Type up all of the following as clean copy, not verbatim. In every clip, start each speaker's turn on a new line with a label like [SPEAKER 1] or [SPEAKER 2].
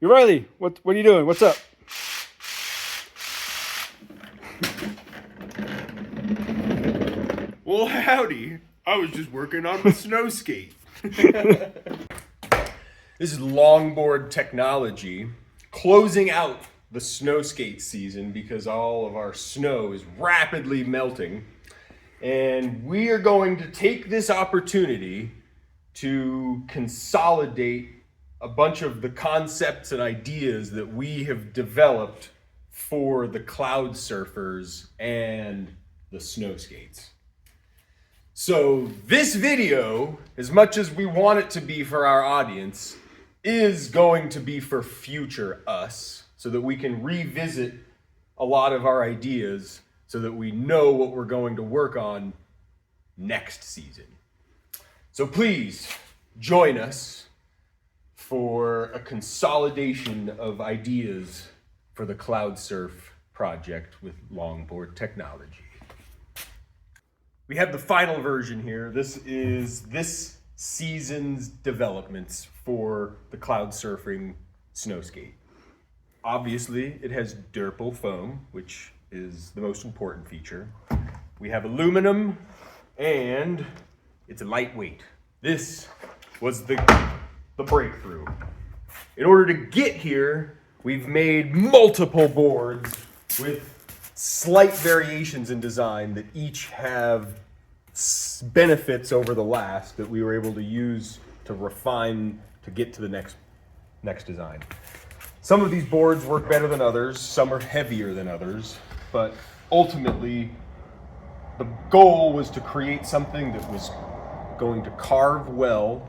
[SPEAKER 1] You're Riley. What are you doing? What's up?
[SPEAKER 2] Well, howdy. I was just working on the Snowskate. This is Longboard technology closing out the Snowskate season because all of our snow is rapidly melting. And we are going to take this opportunity to consolidate a bunch of the concepts and ideas that we have developed for the cloud surfers and the snow skates. So this video, as much as we want it to be for our audience, is going to be for future us so that we can revisit a lot of our ideas so that we know what we're going to work on next season. So please join us for a consolidation of ideas for the Cloud Surf project with Longboard technology. We have the final version here. This is this season's developments for the cloud surfing snow skate. Obviously, it has durable foam, which is the most important feature. We have aluminum, and it's lightweight. This was the breakthrough. In order to get here, we've made multiple boards with slight variations in design that each have benefits over the last that we were able to use to refine to get to the next design. Some of these boards work better than others, some are heavier than others, but ultimately the goal was to create something that was going to carve well,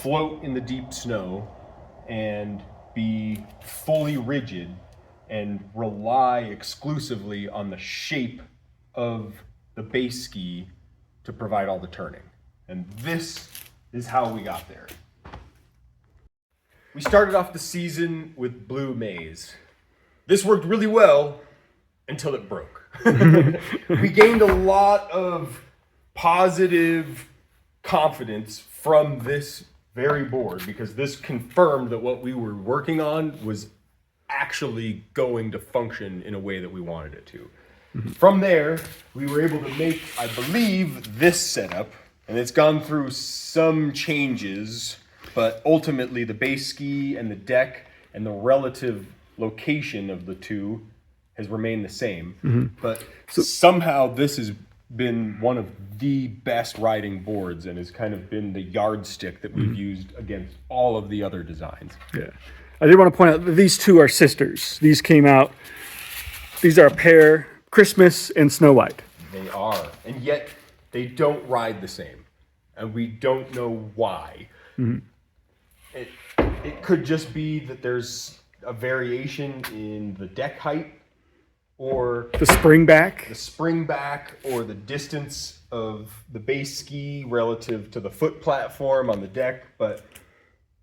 [SPEAKER 2] float in the deep snow, and be fully rigid and rely exclusively on the shape of the base ski to provide all the turning. And this is how we got there. We started off the season with blue maize. This worked really well until it broke. We gained a lot of positive confidence from this very board because this confirmed that what we were working on was actually going to function in a way that we wanted it to. From there, we were able to make, I believe, this setup, and it's gone through some changes, but ultimately the base ski and the deck and the relative location of the two has remained the same. But somehow this has been one of the best riding boards and has kind of been the yardstick that we've used against all of the other designs.
[SPEAKER 1] Yeah. I did want to point out that these two are sisters. These came out. These are a pair, Christmas and Snow White.
[SPEAKER 2] They are, and yet they don't ride the same, and we don't know why. It could just be that there's a variation in the deck height, or
[SPEAKER 1] The spring back.
[SPEAKER 2] the spring back, or the distance of the base ski relative to the foot platform on the deck. But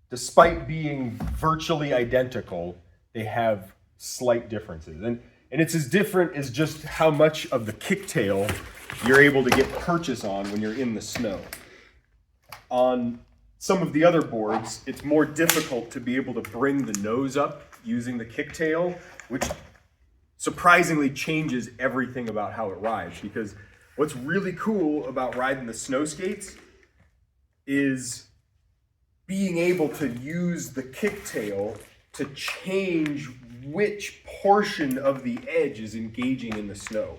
[SPEAKER 2] despite being virtually identical, they have slight differences. And it's as different as just how much of the kicktail you're able to get purchase on when you're in the snow. On some of the other boards, it's more difficult to be able to bring the nose up using the kicktail, which surprisingly changes everything about how it rides. Because what's really cool about riding the snow skates is being able to use the kicktail to change which portion of the edge is engaging in the snow.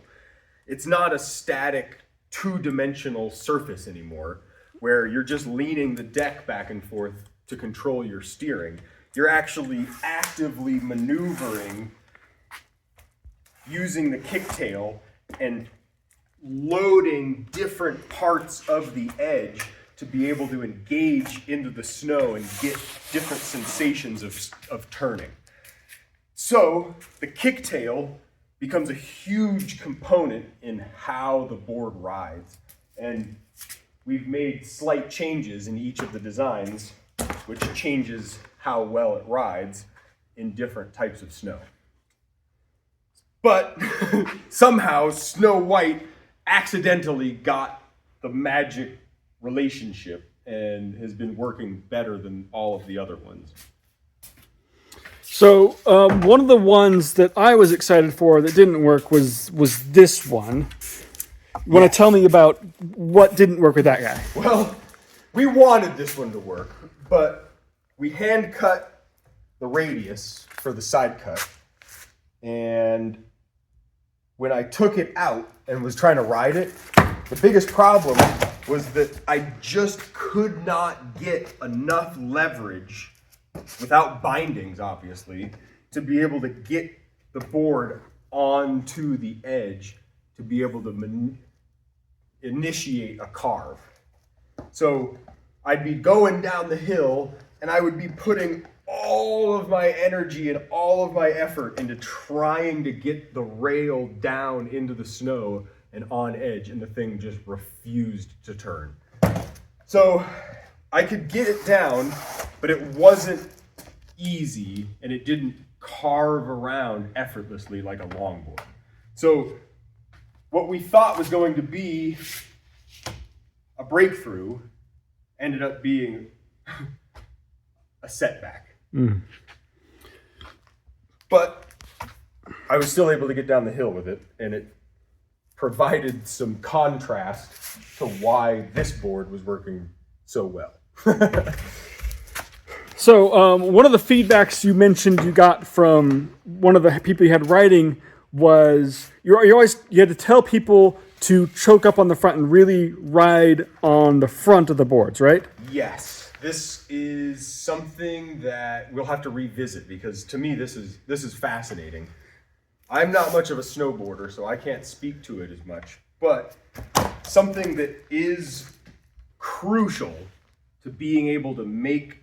[SPEAKER 2] It's not a static two-dimensional surface anymore where you're just leaning the deck back and forth to control your steering. You're actually actively maneuvering using the kicktail and loading different parts of the edge to be able to engage into the snow and get different sensations of turning. So the kicktail becomes a huge component in how the board rides. And we've made slight changes in each of the designs, which changes how well it rides in different types of snow. But somehow Snow White accidentally got the magic relationship and has been working better than all of the other ones.
[SPEAKER 1] So one of the ones that I was excited for that didn't work was this one. You want to tell me about what didn't work with that guy?
[SPEAKER 2] Well, we wanted this one to work, but we hand cut the radius for the side cut, and when I took it out and was trying to ride it, the biggest problem was that I just could not get enough leverage, without bindings obviously, to be able to get the board onto the edge to be able to initiate a carve. So I'd be going down the hill and I would be putting all of my energy and all of my effort into trying to get the rail down into the snow and on edge, and the thing just refused to turn. So I could get it down, but it wasn't easy and it didn't carve around effortlessly like a longboard. So what we thought was going to be a breakthrough ended up being a setback. But I was still able to get down the hill with it, and it provided some contrast to why this board was working so well.
[SPEAKER 1] So one of the feedbacks you mentioned you got from one of the people you had riding was you had to tell people to choke up on the front and really ride on the front of the boards, right?
[SPEAKER 2] Yes. This is something that we'll have to revisit, because to me this is fascinating. I'm not much of a snowboarder, so I can't speak to it as much, but something that is crucial to being able to make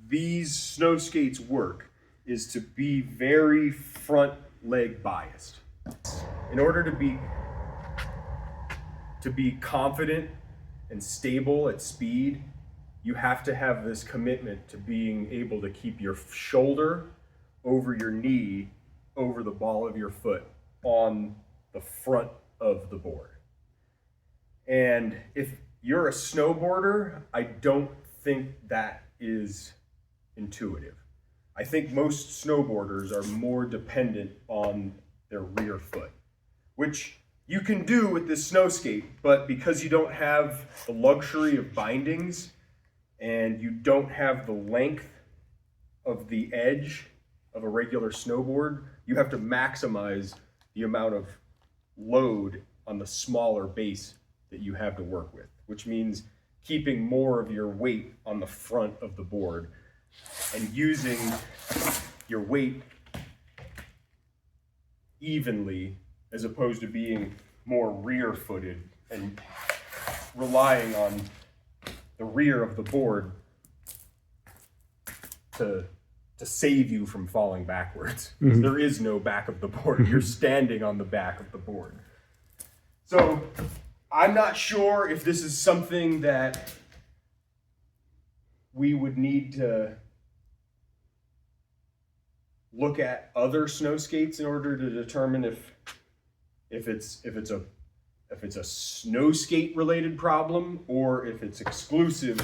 [SPEAKER 2] these snow skates work is to be very front leg biased. In order to be confident and stable at speed, you have to have this commitment to being able to keep your shoulder over your knee, over the ball of your foot, on the front of the board. And if you're a snowboarder, I don't think that is intuitive. I think most snowboarders are more dependent on their rear foot, which you can do with this snow skate, but because you don't have the luxury of bindings and you don't have the length of the edge of a regular snowboard, you have to maximize the amount of load on the smaller base that you have to work with, which means keeping more of your weight on the front of the board and using your weight evenly, as opposed to being more rear-footed and relying on the rear of the board to save you from falling backwards. Mm-hmm. There is no back of the board. You're standing on the back of the board. So I'm not sure if this is something that we would need to look at other snow skates in order to determine if it's a snow skate related problem, or if it's exclusive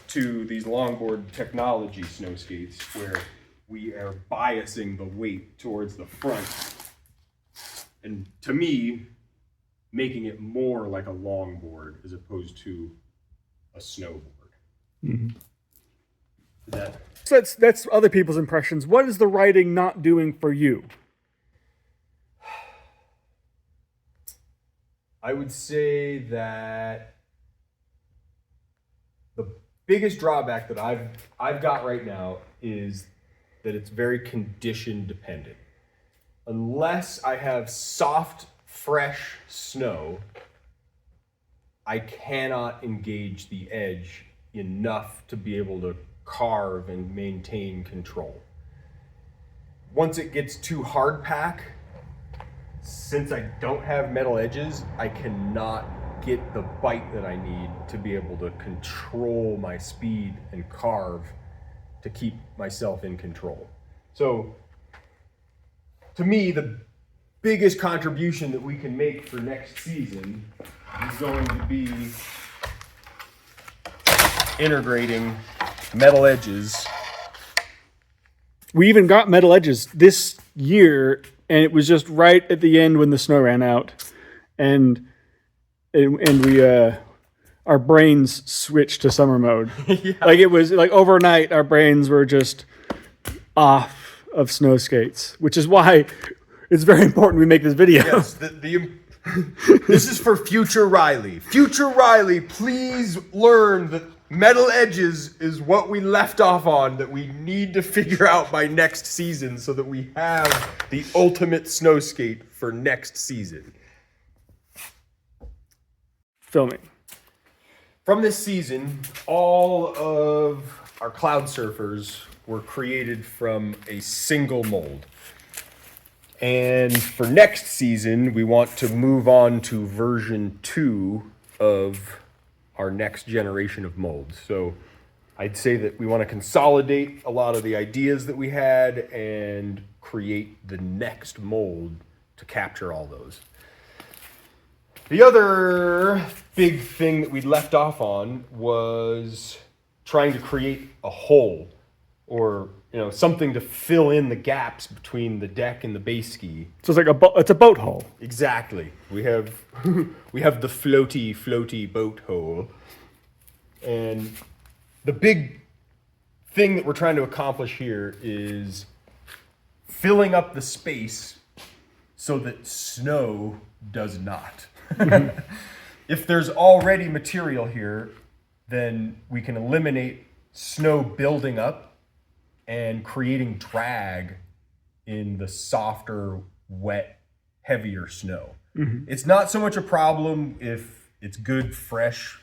[SPEAKER 2] to these longboard technology snow skates where we are biasing the weight towards the front, and to me making it more like a longboard as opposed to a snowboard. Mm-hmm.
[SPEAKER 1] So that's other people's impressions. What is the riding not doing for you?
[SPEAKER 2] I would say that the biggest drawback that I've got right now is that it's very condition dependent. Unless I have soft, fresh snow, I cannot engage the edge enough to be able to carve and maintain control. Once it gets too hard pack, since I don't have metal edges, I cannot get the bite that I need to be able to control my speed and carve to keep myself in control. So to me, the biggest contribution that we can make for next season is going to be integrating metal edges
[SPEAKER 1] We even got metal edges this year, and it was just right at the end when the snow ran out, and we our brains switched to summer mode. Yeah. Like it was like overnight, our brains were just off of snow skates, which is why it's very important we make this video.
[SPEAKER 2] Yes, this is for future Riley. Future Riley, please learn that metal edges is what we left off on, that we need to figure out by next season so that we have the ultimate snow skate for next season.
[SPEAKER 1] Filming.
[SPEAKER 2] From this season, all of our cloud surfers were created from a single mold. And for next season, we want to move on to version 2 of our next generation of molds. So I'd say that we want to consolidate a lot of the ideas that we had and create the next mold to capture all those. The other big thing that we left off on was trying to create a hole, or something to fill in the gaps between the deck and the base ski.
[SPEAKER 1] So it's like it's a boat hole.
[SPEAKER 2] Exactly. We have the floaty boat hole. And the big thing that we're trying to accomplish here is filling up the space so that snow does not. Mm-hmm. If there's already material here, then we can eliminate snow building up and creating drag in the softer, wet, heavier snow. Mm-hmm. It's not so much a problem if it's good, fresh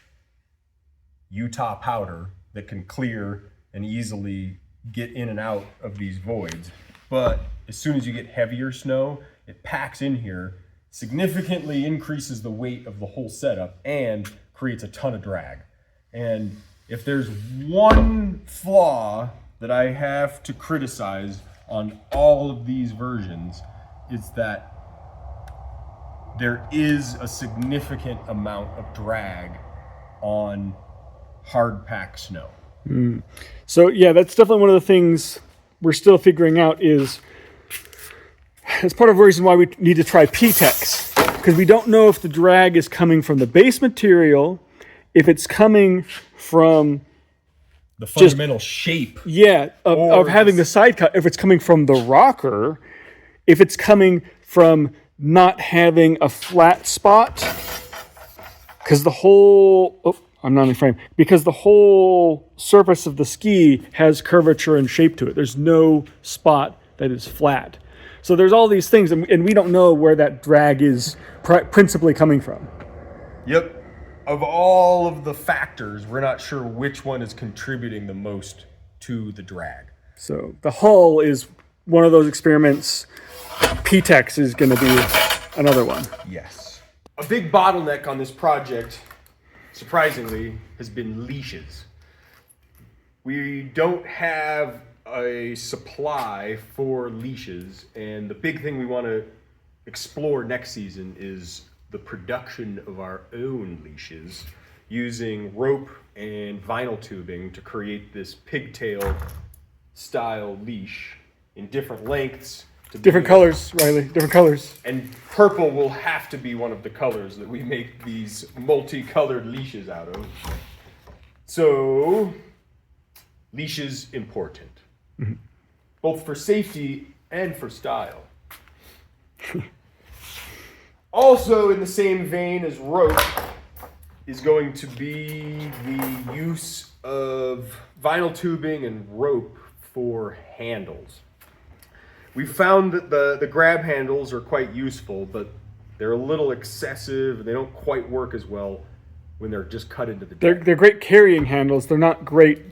[SPEAKER 2] Utah powder that can clear and easily get in and out of these voids. But as soon as you get heavier snow, it packs in here, significantly increases the weight of the whole setup, and creates a ton of drag. And if there's one flaw that I have to criticize on all of these versions, is that there is a significant amount of drag on hard pack snow.
[SPEAKER 1] Mm. So yeah, that's definitely one of the things we're still figuring out. Is it's part of the reason why we need to try P-Tex, because we don't know if the drag is coming from the base material, if it's coming from
[SPEAKER 2] the fundamental shape.
[SPEAKER 1] Yeah, of having the side cut. If it's coming from the rocker, if it's coming from not having a flat spot, because the whole because the whole surface of the ski has curvature and shape to it. There's no spot that is flat. So there's all these things, and we don't know where that drag is principally coming from.
[SPEAKER 2] Yep. Of all of the factors, we're not sure which one is contributing the most to the drag.
[SPEAKER 1] So the hull is one of those experiments. P-Tex is going to be another one.
[SPEAKER 2] Yes. A big bottleneck on this project, surprisingly, has been leashes. We don't have a supply for leashes, and the big thing we want to explore next season is the production of our own leashes using rope and vinyl tubing to create this pigtail style leash in different lengths.
[SPEAKER 1] Different colors, Riley, different colors.
[SPEAKER 2] And purple will have to be one of the colors that we make these multicolored leashes out of. So, leashes important, mm-hmm. both for safety and for style. Also, in the same vein as rope, is going to be the use of vinyl tubing and rope for handles. We found that the grab handles are quite useful, but they're a little excessive. They don't quite work as well when they're just cut into the deck.
[SPEAKER 1] They're great carrying handles. They're not great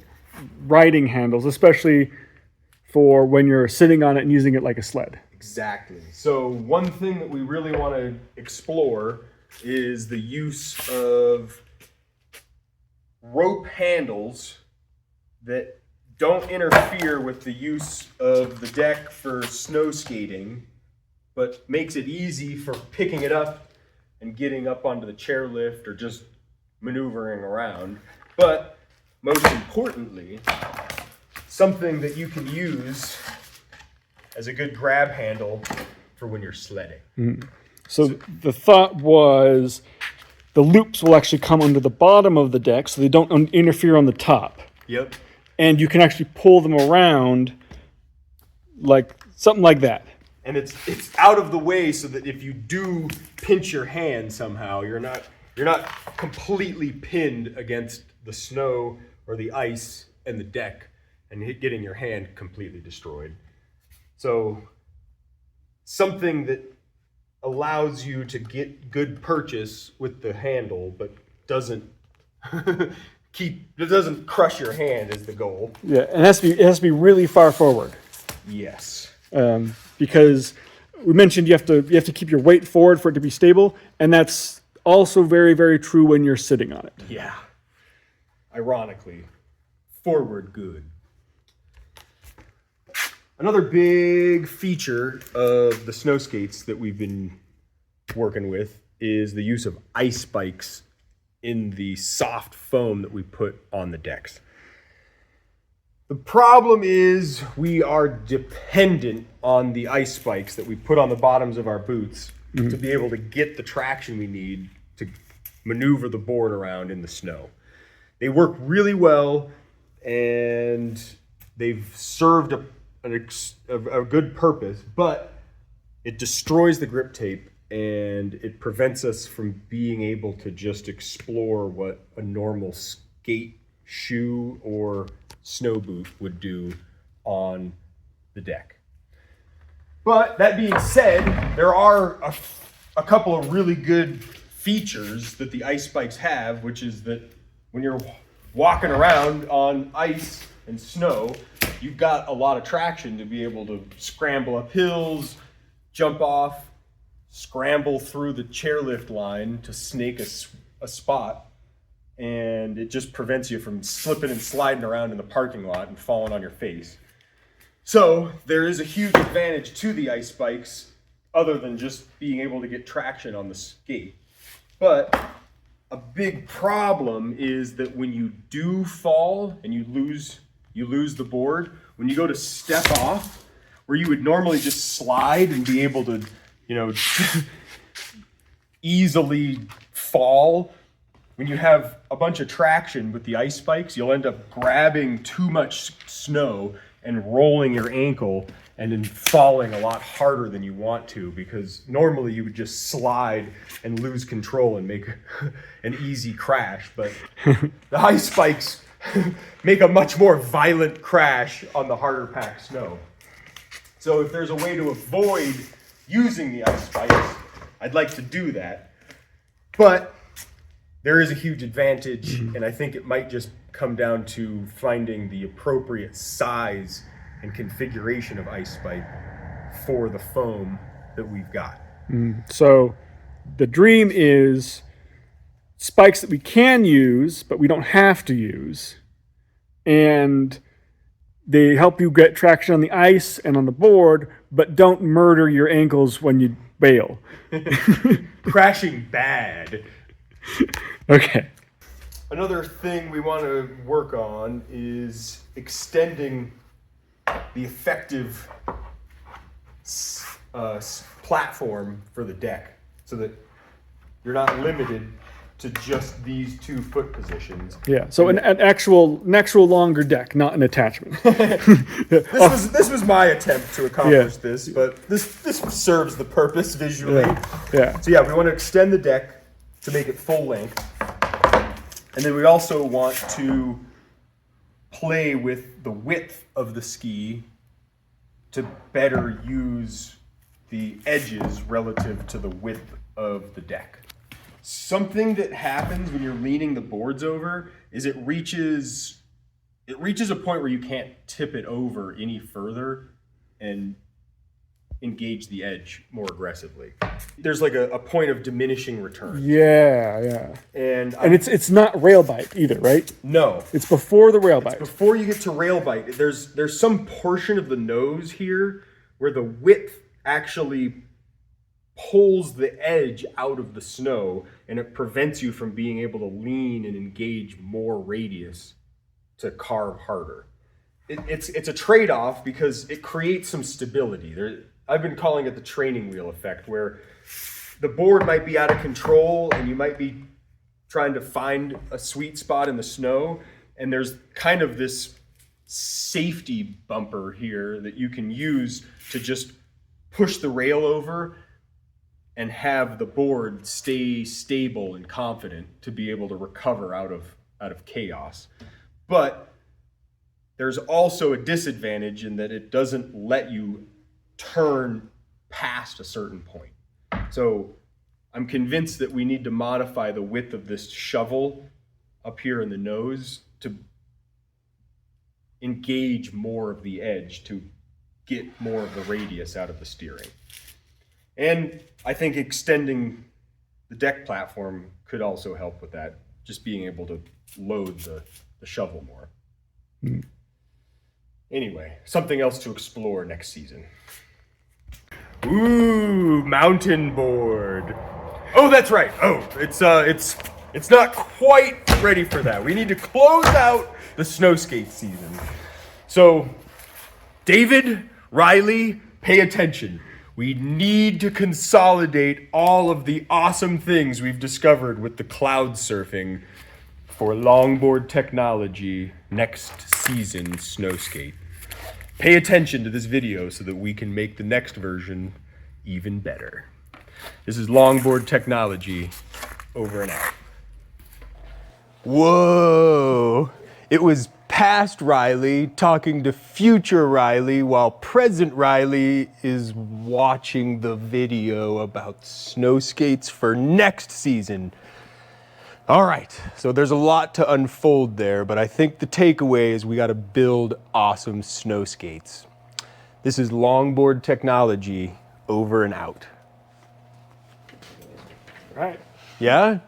[SPEAKER 1] riding handles, especially for when you're sitting on it and using it like a sled.
[SPEAKER 2] Exactly. So one thing that we really want to explore is the use of rope handles that don't interfere with the use of the deck for snow skating, but makes it easy for picking it up and getting up onto the chairlift or just maneuvering around. But most importantly, something that you can use as a good grab handle for when you're sledding.
[SPEAKER 1] So the thought was the loops will actually come under the bottom of the deck so they don't interfere on the top.
[SPEAKER 2] Yep.
[SPEAKER 1] And you can actually pull them around like something like that.
[SPEAKER 2] And it's out of the way so that if you do pinch your hand somehow, you're not completely pinned against the snow or the ice and the deck and getting your hand completely destroyed. So something that allows you to get good purchase with the handle, but doesn't crush your hand is the goal.
[SPEAKER 1] Yeah, and it has to be really far forward.
[SPEAKER 2] Yes.
[SPEAKER 1] Because we mentioned you have to keep your weight forward for it to be stable, and that's also very, very true when you're sitting on it.
[SPEAKER 2] Yeah. Ironically, forward good. Another big feature of the snow skates that we've been working with is the use of ice spikes in the soft foam that we put on the decks. The problem is we are dependent on the ice spikes that we put on the bottoms of our boots to be able to get the traction we need to maneuver the board around in the snow. They work really well, and they've served a good purpose, but it destroys the grip tape and it prevents us from being able to just explore what a normal skate shoe or snow boot would do on the deck. But that being said, there are a couple of really good features that the ice spikes have, which is that when you're walking around on ice and snow, you've got a lot of traction to be able to scramble up hills, jump off, scramble through the chairlift line to snake a spot, and it just prevents you from slipping and sliding around in the parking lot and falling on your face. So there is a huge advantage to the ice spikes other than just being able to get traction on the skate. But a big problem is that when you do fall and you lose the board, when you go to step off, where you would normally just slide and be able to, easily fall, when you have a bunch of traction with the ice spikes, you'll end up grabbing too much snow and rolling your ankle and then falling a lot harder than you want to, because normally you would just slide and lose control and make an easy crash. But the ice spikes make a much more violent crash on the harder packed snow. So if there's a way to avoid using the ice spikes, I'd like to do that. But there is a huge advantage, and I think it might just come down to finding the appropriate size and configuration of ice spike for the foam that we've got.
[SPEAKER 1] So the dream is spikes that we can use, but we don't have to use. And they help you get traction on the ice and on the board, but don't murder your ankles when you bail.
[SPEAKER 2] Crashing bad.
[SPEAKER 1] Okay.
[SPEAKER 2] Another thing we want to work on is extending the effective platform for the deck so that you're not limited to just these 2 foot positions.
[SPEAKER 1] Yeah. So an actual longer deck, not an attachment.
[SPEAKER 2] This was my attempt to accomplish this, but this serves the purpose visually.
[SPEAKER 1] Yeah.
[SPEAKER 2] So we want to extend the deck to make it full length. And then we also want to play with the width of the ski to better use the edges relative to the width of the deck. Something that happens when you're leaning the boards over is it reaches a point where you can't tip it over any further and engage the edge more aggressively. There's like a point of diminishing return.
[SPEAKER 1] Yeah.
[SPEAKER 2] And
[SPEAKER 1] it's not rail bite either, right?
[SPEAKER 2] No.
[SPEAKER 1] It's before the rail bite.
[SPEAKER 2] Before you get to rail bite, there's some portion of the nose here where the width actually pulls the edge out of the snow, and it prevents you from being able to lean and engage more radius to carve harder. it's a trade-off because it creates some stability. I've been calling it the training wheel effect, where the board might be out of control and you might be trying to find a sweet spot in the snow, and there's kind of this safety bumper here that you can use to just push the rail over and have the board stay stable and confident to be able to recover out of chaos. But there's also a disadvantage in that it doesn't let you turn past a certain point. So I'm convinced that we need to modify the width of this shovel up here in the nose to engage more of the edge to get more of the radius out of the steering. And I think extending the deck platform could also help with that, just being able to load the shovel more. Anyway, something else to explore next season. Ooh, mountain board. Oh, that's right. Oh, it's not quite ready for that. We need to close out the Snowskate season. So, David, Riley, pay attention. We need to consolidate all of the awesome things we've discovered with the cloud surfing for Longboard technology next season Snowskate. Pay attention to this video so that we can make the next version even better. This is Longboard technology, over and out. Whoa! It was past Riley talking to future Riley while present Riley is watching the video about snow skates for next season. All right, so there's a lot to unfold there, but I think the takeaway is we got to build awesome snow skates. This is Longboard technology, over and out.
[SPEAKER 1] All right.
[SPEAKER 2] Yeah?